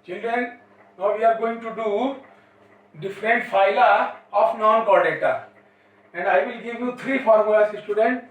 Children, now we are going to do different phyla of non-chordata, and I will give you three formulas, student,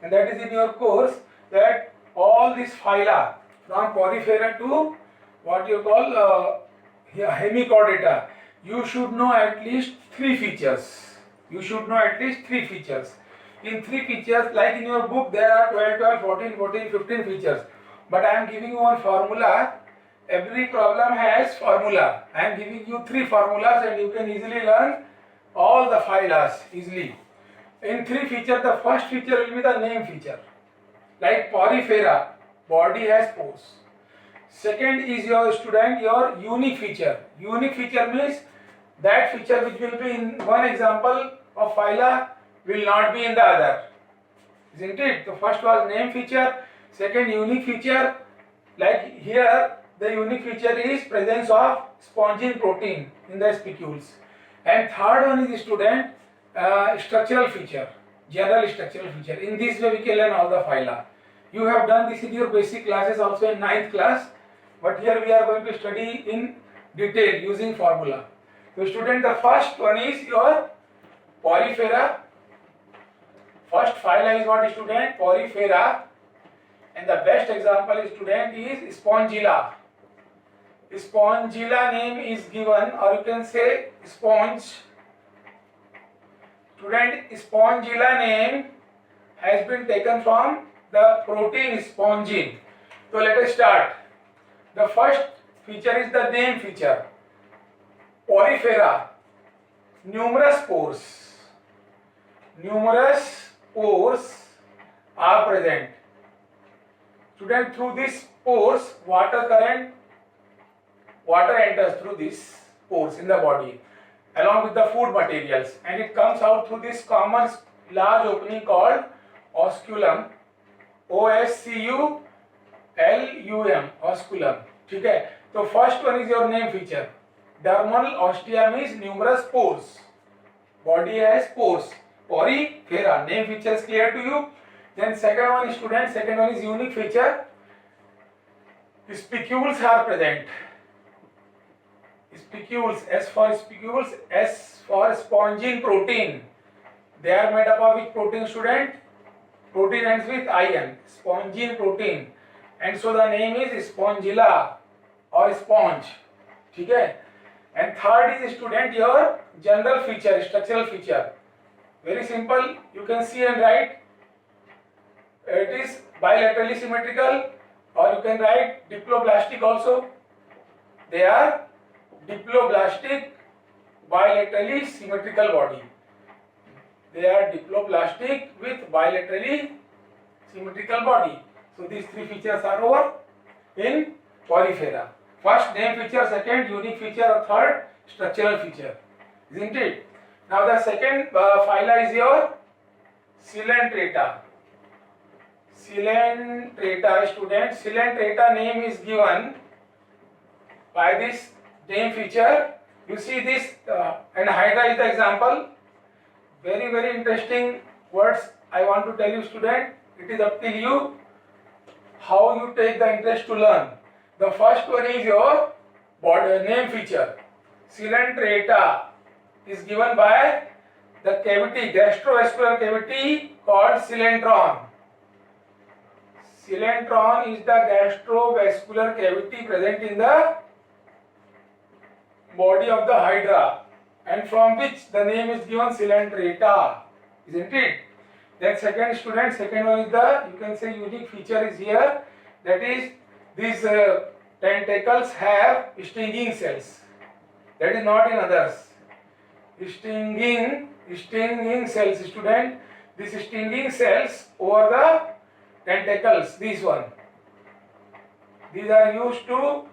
and that is in your course, that all these phyla from Porifera to what you call hemichordata, you should know at least three features. You should know at least three features. In three features, like in your book, there are 12, 14, 15 features. But I am giving you one formula. Every problem has formula. I am giving you three formulas and you can easily learn all the phylas easily. In three features, the first feature will be the name feature. Like Porifera, body has pores. Second is your unique feature. Unique feature means that feature which will be in one example of phyla will not be in the other. Isn't it? The first was name feature, second unique feature, like here the unique feature is presence of spongin protein in the spicules. And third one is structural feature, general structural feature. In this way we can learn all the phyla. You have done this in your basic classes also in 9th class, but here we are going to study in detail using formula. So student, the first one is your Porifera. First phyla is what, student? Porifera. And the best example, student, is Spongilla. Spongilla name is given, or you can say sponge. Student, Spongilla name has been taken from the protein spongin. So let us start. The first feature is the name feature. Porifera, numerous pores. Numerous pores are present. Student, through these pores, water enters through these pores in the body along with the food materials, and it comes out through this common large opening called osculum. OSCULUM, osculum. Okay. So first one is your name feature. Dermal ostium is numerous pores. Body has pores. Porifera, name feature is clear to you. Then second one is unique feature. Spicules are present. Spicules, S for spongin protein. They are made up of which protein, student? Protein ends with IN, spongin protein. And so the name is Spongilla or sponge. Okay? And third is, student, your general feature, structural feature. Very simple, you can see and write. It is bilaterally symmetrical, or you can write diploblastic also. They are diploblastic, bilaterally symmetrical body. They are diploblastic with bilaterally symmetrical body. So these three features are over in Porifera. First name feature, second unique feature, or third structural feature. Isn't it? Now the second phyla is your Coelenterata. Coelenterata, student. Coelenterata name is given by this name feature. You see this, and Hydra is the example. Very, very interesting words I want to tell you, student. It is up to you how you take the interest to learn. The first one is your body name feature. Coelenterata is given by the cavity, gastrovascular cavity called coelentron. Coelentron is the gastrovascular cavity present in the body of the Hydra, and from which the name is given Coelenterata, isn't it? Then second one is the, you can say, unique feature is here, that is these tentacles have stinging cells. That is not in others. Stinging cells, student. These stinging cells over the tentacles, these are used to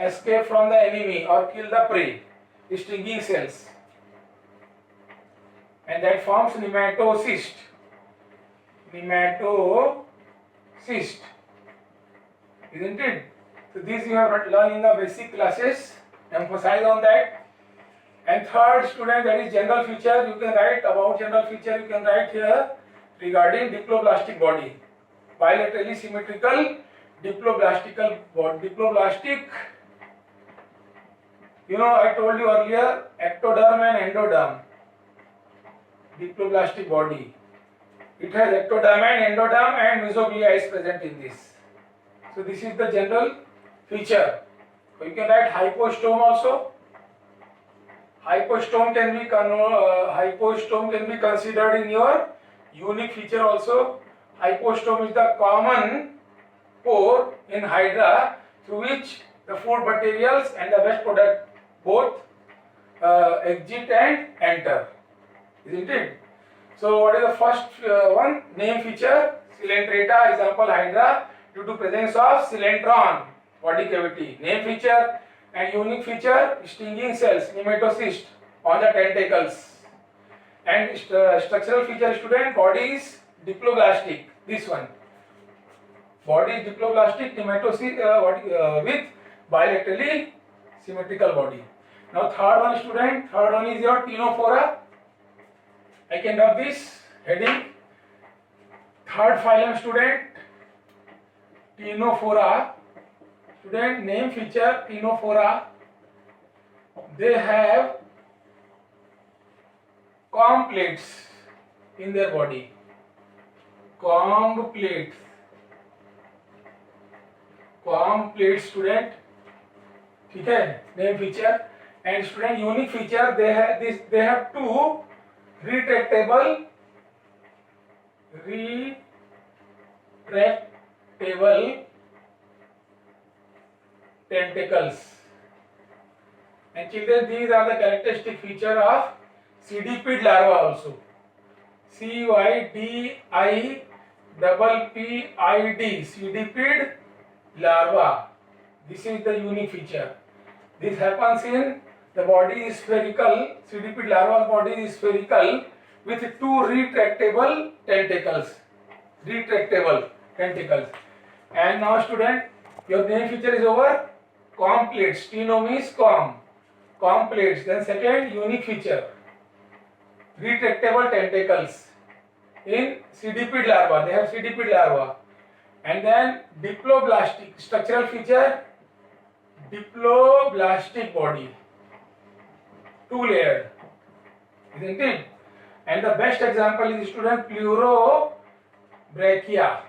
escape from the enemy or kill the prey. Stinging cells, and that forms nematocyst. Isn't it? So these you have learned in the basic classes. Emphasize on that. And third, student, that is general feature. You can write about general feature. You can write here regarding diploblastic body, bilaterally symmetrical diploblastic You know, I told you earlier, ectoderm and endoderm, diploblastic body. It has ectoderm and endoderm, and mesoglea is present in this. So this is the general feature. So you can write hypostome also. Hypostome can be considered in your unique feature also. Hypostome is the common pore in Hydra through which the food materials and the waste product both exit and enter, isn't it? So what is the first one? Name feature, Coelenterata, example Hydra, due to presence of coelentron, body cavity. Name feature and unique feature, stinging cells, nematocyst on the tentacles. And structural feature, student, body is diploblastic, this one. Body is diploblastic, nematocyst with bilaterally symmetrical body. Now third one, student, third one is your Ctenophora. I can rub this heading. Third phylum, student, Ctenophora. Student, name feature, Ctenophora. They have comb plates in their body. Comb plates. Comb plates, student. ठीक है, name feature. And student, unique feature, they have two retractable tentacles. And children, these are the characteristic feature of Cydipid larva also. Cydipid, Cydipid larva. This is the unique feature. This happens in the body is spherical. Cydipid larva body is spherical with two retractable tentacles. And now, student, your name feature is over. Comb plates. Cteno means comb. Comb plates. Then second unique feature, retractable tentacles in Cydipid larva. They have Cydipid larva. And then diploblastic. Structural feature, diploblastic body. Two-layered, isn't it? And the best example is, student, pleurobrachia.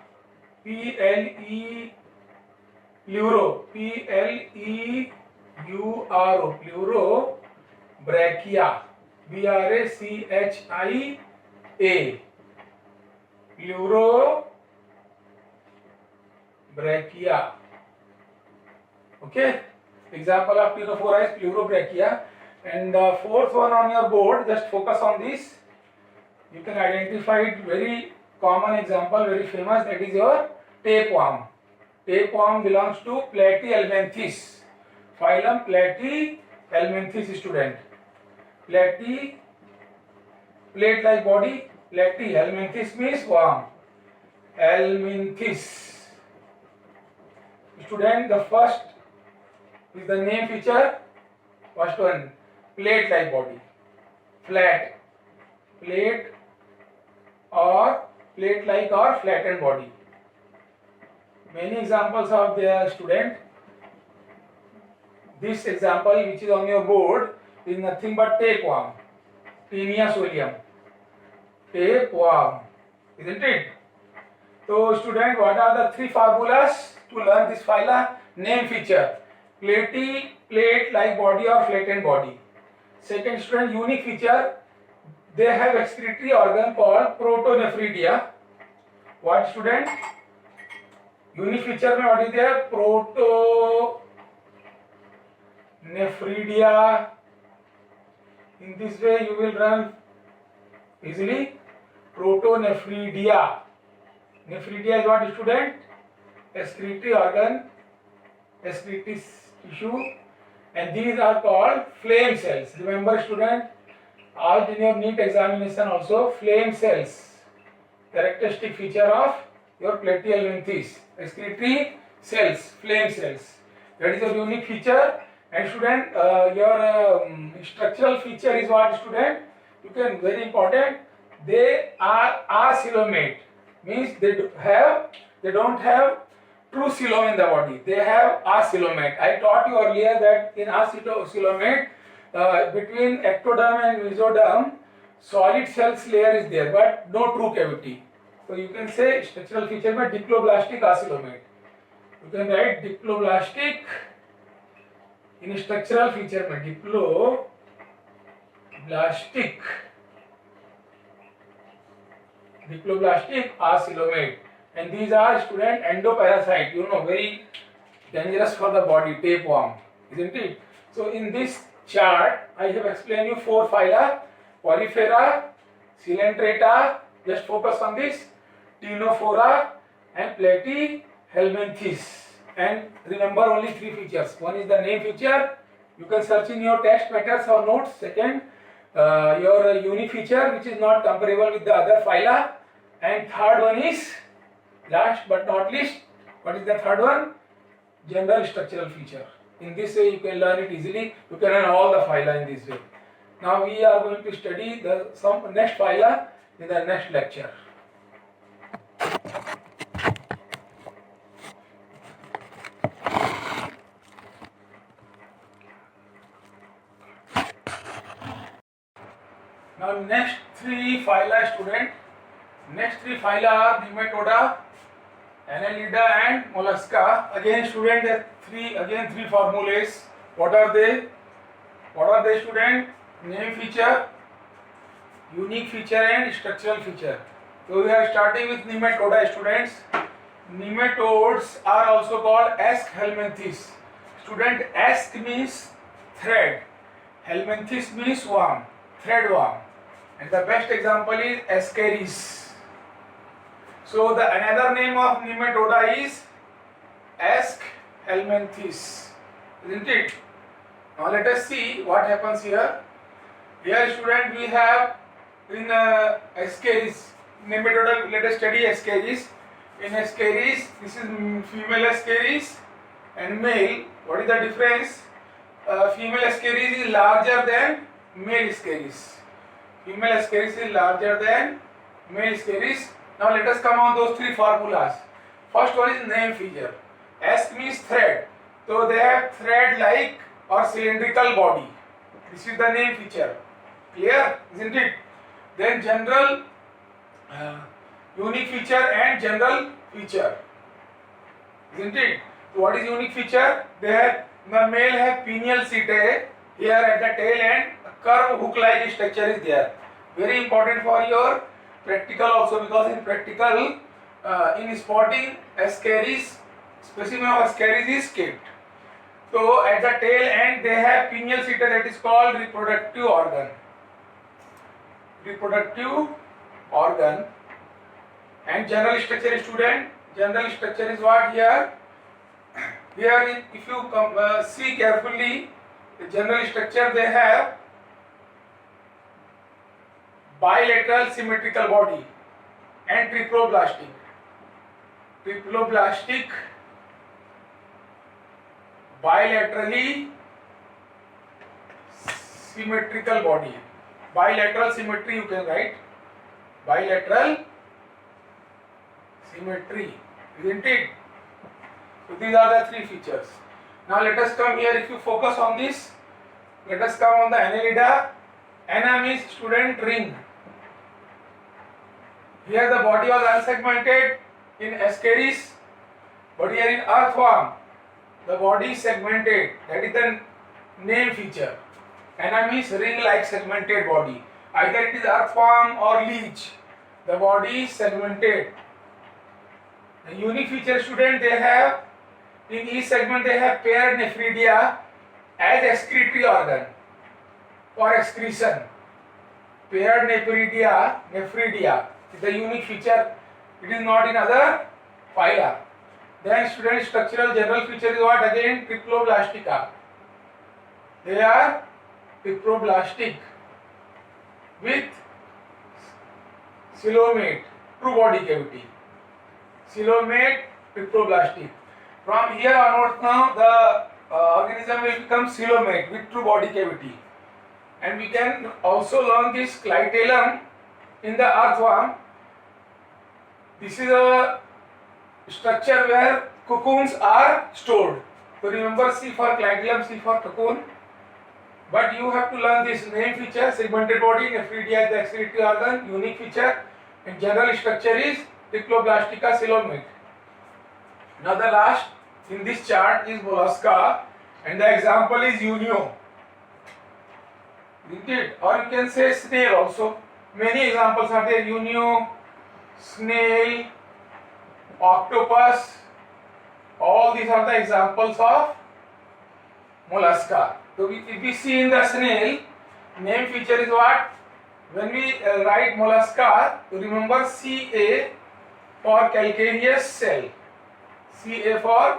Pleuro, pleurobrachia, Brachia, pleurobrachia. Okay, example of Ctenophora is pleurobrachia. And the fourth one on your board, just focus on this. You can identify it, very common example, very famous, that is your tapeworm. Tapeworm belongs to Platyhelminthes. Phylum Platyhelminthes, student. Plate-like body. Platyhelminthes means worm. Helminthes. Student, the first is the name feature. First one, plate-like body. Flat. Plate or plate-like or flattened body. Many examples of the student. This example which is on your board is nothing but tapeworm. Taenia solium. Tapeworm. Isn't it? So student, what are the three formulas to learn this phyla? Name feature, plate-like body or flattened body. Second, student, unique feature, they have excretory organ called protonephridia. What, student? Unique feature में what is there? Protonephridia. In this way you will run easily. Protonephridia. Nephridia is what, student? Excretory organ, excretory tissue, and these are called flame cells. Remember, student, asked in your NEET examination also, flame cells, characteristic feature of your Platyhelminthes, excretory cells, flame cells. That is a unique feature. And student, your structural feature is what, student? You can, very important, they are acoelomate, means they don't have true coelom in the body. They have acoelomate. I taught you earlier that in acoelomate, between ectoderm and mesoderm, solid cells layer is there, but no true cavity. So you can say structural feature में diploblastic acoelomate. You can write diploblastic in structural feature में diploblastic acoelomate. And these are student endoparasite, you know, very dangerous for the body, tapeworm, isn't it? So in this chart, I have explained you 4 phyla: Porifera, Coelenterata, just focus on this, Ctenophora and Platyhelminthes. And remember only 3 features. One is the name feature, you can search in your text matters or notes. Second, your unique feature which is not comparable with the other phyla. And third one is, last but not least, what is the third one? General structural feature. In this way you can learn it easily. You can learn all the phyla in this way. Now we are going to study some next phyla in the next lecture. Now next 3 phyla, student. Next 3 phyla are Nematoda, Annelida and Mollusca. Again student, there are 3 formulas. What are they? Student? Name feature, unique feature and structural feature. So we are starting with Nematoda, students. Nematodes are also called Aschelminthes. Student, Asch means thread, Helminthes means worm, thread worm. And the best example is Ascaris. So the another name of Nematoda is Aschelminthes, isn't it? Now let us see what happens here. Here student, we have in Ascaris, Nematoda, let us study Ascaris. In Ascaris, this is female Ascaris and male. What is the difference? Female Ascaris is larger than male Ascaris. Female Ascaris is larger than male Ascaris. Now let us come on those 3 formulas. First one is name feature. Asch means thread. So they have thread-like or cylindrical body. This is the name feature. Clear, isn't it? Then general, unique feature and general feature, isn't it? So what is unique feature? They have, the male have pineal setae. Here at the tail end, a curved hook-like structure is there. Very important for your practical also, because in practical, in spotting Ascaris, specimen of Ascaris is skipped. So at the tail end they have pineal setae, that is called reproductive organ. And general structure, student, general structure is what here? Here if you see carefully, the general structure they have bilateral symmetrical body and triploblastic. Bilaterally symmetrical body. Bilateral symmetry you can write. Bilateral symmetry, isn't it? So these are the 3 features. Now let us come here, if you focus on this, let us come on the Annelida. Anna means student ring. Here the body was unsegmented in Ascaris, but here in earthworm, the body is segmented. That is the name feature. Anna means ring-like segmented body. Either it is earthworm or leech. The body is segmented. The unique feature, student, they have, in each segment they have paired nephridia as excretory organ for excretion. Paired nephridia is the unique feature. It is not in other phyla. Then student, structural general feature is what? Again, triploblastica. They are triploblastic with coelomate, true body cavity. Coelomate, triploblastic. From here onwards now the organism will become coelomate with true body cavity. And we can also learn this clitellum in the earthworm. This is a structure where cocoons are stored. So remember, C for clitellum, C for cocoon. But you have to learn this name feature, segmented body, nephridia is the excretory organ, unique feature, and general structure is Triploblastica coelomic. Now the last in this chart is mollusca, and the example is Unio. Isn't it? Or you can say snail also. Many examples are there: Unio, snail, octopus. All these are the examples of mollusca. So if we see in the snail, name feature is what? When we write mollusca, remember Ca for calcareous cell, Ca for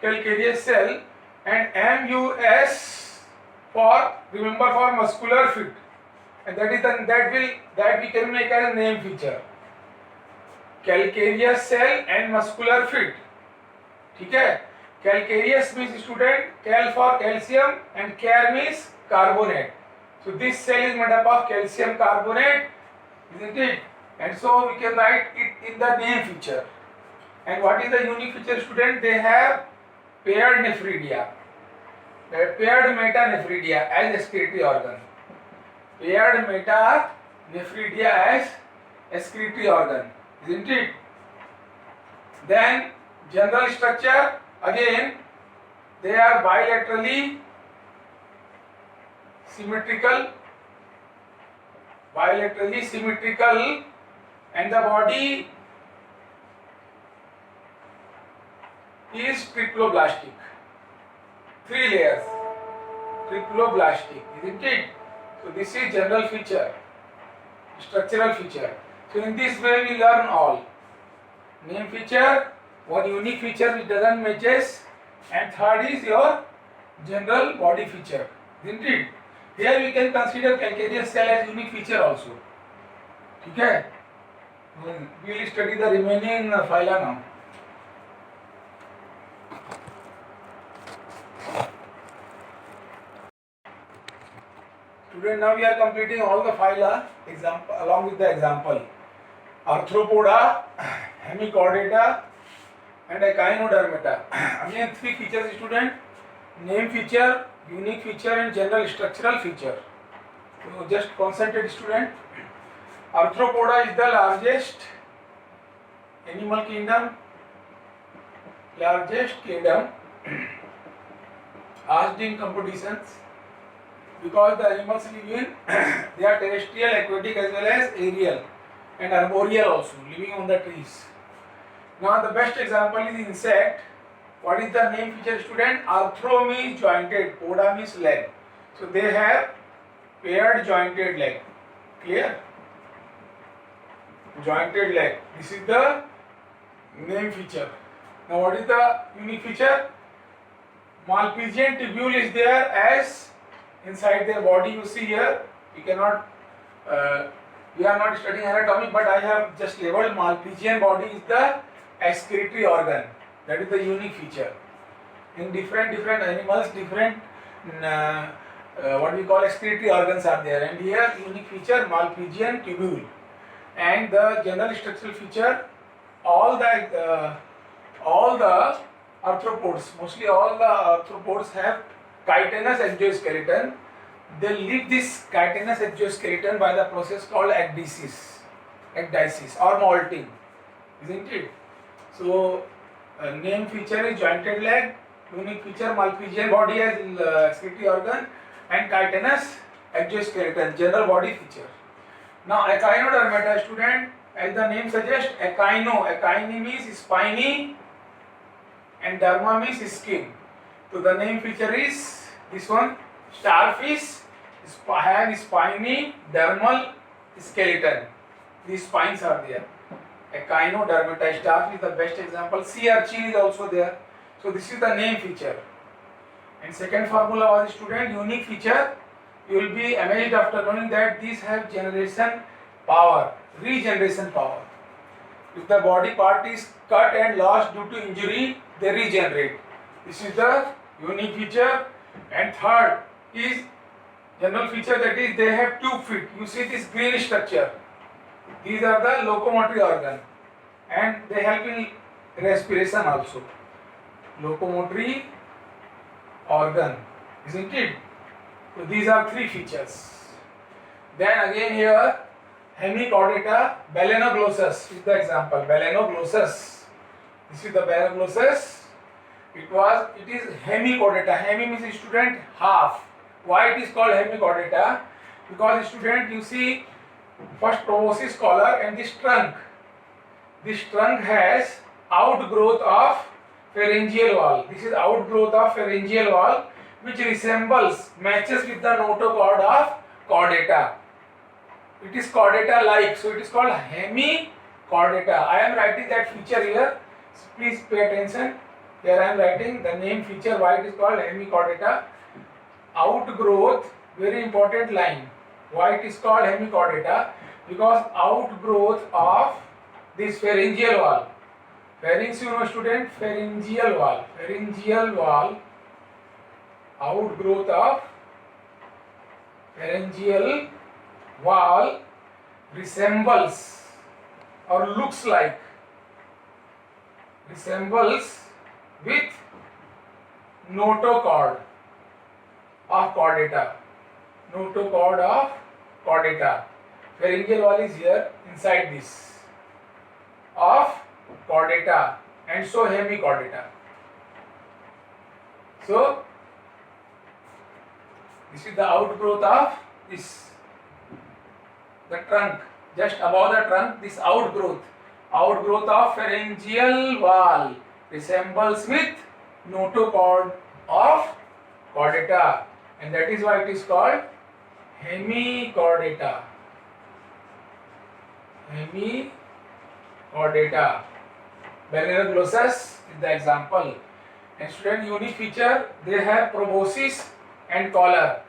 calcareous cell, and Mus for, remember, for muscular fit, and that we can make as a name feature. Calcareous cell and muscular fit. ठीक है? Calcareous means student, cal for calcium and care means carbonate. So this cell is made up of calcium carbonate, isn't it? And so we can write it in the name feature. And what is the unique feature, student? They have paired nephridia. Paired metanephridia as excretory organ. Paired metanephridia as excretory organ, isn't it? Then general structure, again they are bilaterally symmetrical, and the body is triploblastic. 3 layers, triploblastic, isn't it? So this is general feature, structural feature. So in this way we learn all. Name feature, one unique feature which doesn't matches, and third is your general body feature, isn't it? Here we can consider calcareous cell as unique feature also. Okay? We will study the remaining phyla now. Student, now we are completing all the phyla example along with the example. Arthropoda, Hemichordata, and Echinodermata. Again 3 features, student: name feature, unique feature, and general structural feature. So just concentrate, student. Arthropoda is the largest animal kingdom, asked in competitions, because the animals live in they are terrestrial, aquatic as well as aerial, and arboreal also, living on the trees. Now the best example is insect. What is the name feature, student? Arthro means jointed, poda means leg. So they have paired jointed leg. Clear? Jointed leg. This is the name feature. Now what is the unique feature? Malpighian tubule is there as inside their body. You see here, we cannot we are not studying anatomy, but I have just labeled Malpighian body is the excretory organ. That is the unique feature. In different animals, different what we call excretory organs are there, and here unique feature Malpighian tubule. And the general structural feature, all the arthropods, mostly all the arthropods have chitinous exoskeleton. They leave this chitinous exoskeleton by the process called ecdysis or molting, isn't it? So name feature is jointed leg, unique feature Malpighian body as excretory organ, and chitinous exoskeleton, general body feature. Now Echinodermata, student, as the name suggests, echini means spiny and derma means skin. So the name feature is this one: starfish have spiny dermal skeleton. These spines are there. Echinodermata, starfish is the best example. Sea urchin is also there. So this is the name feature. And second formula was, student, unique feature. You will be amazed after knowing that these have generation power, regeneration power. If the body part is cut and lost due to injury, they regenerate. This is the unique feature. And third is general feature, that is they have 2 feet. You see this green structure. These are the locomotory organ, and they help in respiration also. locomotory organ, isn't it? So these are three features. Then again here, hemichordata, balanoglossus is the example. Balanoglossus. This is the balanoglossus. It is hemichordata. Hemi means student half. Why it is called hemichordata? Because student, you see, first proboscis collar and this trunk. This trunk has outgrowth of pharyngeal wall. This is outgrowth of pharyngeal wall, which matches with the notochord of chordata. It is chordata like, so it is called hemichordata. I am writing that feature here. So please pay attention. Here I am writing the name feature, why it is called hemichordata. Outgrowth, very important line. Why it is called hemichordata? Because outgrowth of this pharyngeal wall. Pharynx, you know student, pharyngeal wall. Pharyngeal wall, outgrowth of pharyngeal wall resembles or looks like, resembles with notochord of chordata. Notochord of chordata. Pharyngeal wall is here inside this of chordata, and so hemichordata. So this is the outgrowth of this, the trunk, just above the trunk, this outgrowth of pharyngeal wall resembles with notochord of chordata, and that is why it is called hemichordata. Hemichordata. Balanoglossus is the example. And student, unique feature, they have proboscis and collar.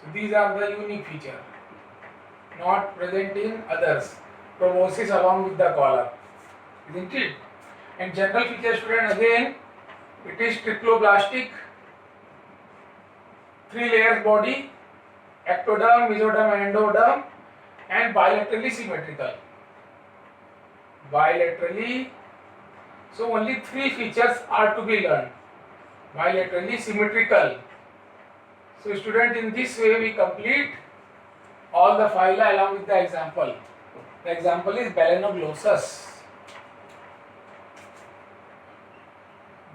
So these are the unique feature, not present in others. Proboscis along with the collar, isn't it? And general feature, student, again, it is triploblastic, 3 layers body, ectoderm, mesoderm, endoderm, and bilaterally symmetrical. Bilaterally, so only 3 features are to be learned. Bilaterally symmetrical. So student, in this way we complete all the phyla along with the example. The example is Balanoglossus.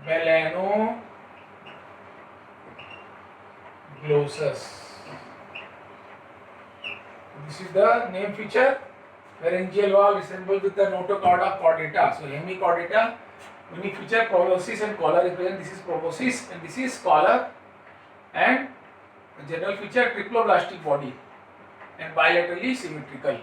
Balanoglossus. This is the name feature. Pharyngeal wall resembles with the notochord of chordata. So hemichordata, unique feature, proboscis and collar represent. This is proboscis and this is collar, and the general feature triploblastic body and bilaterally symmetrical.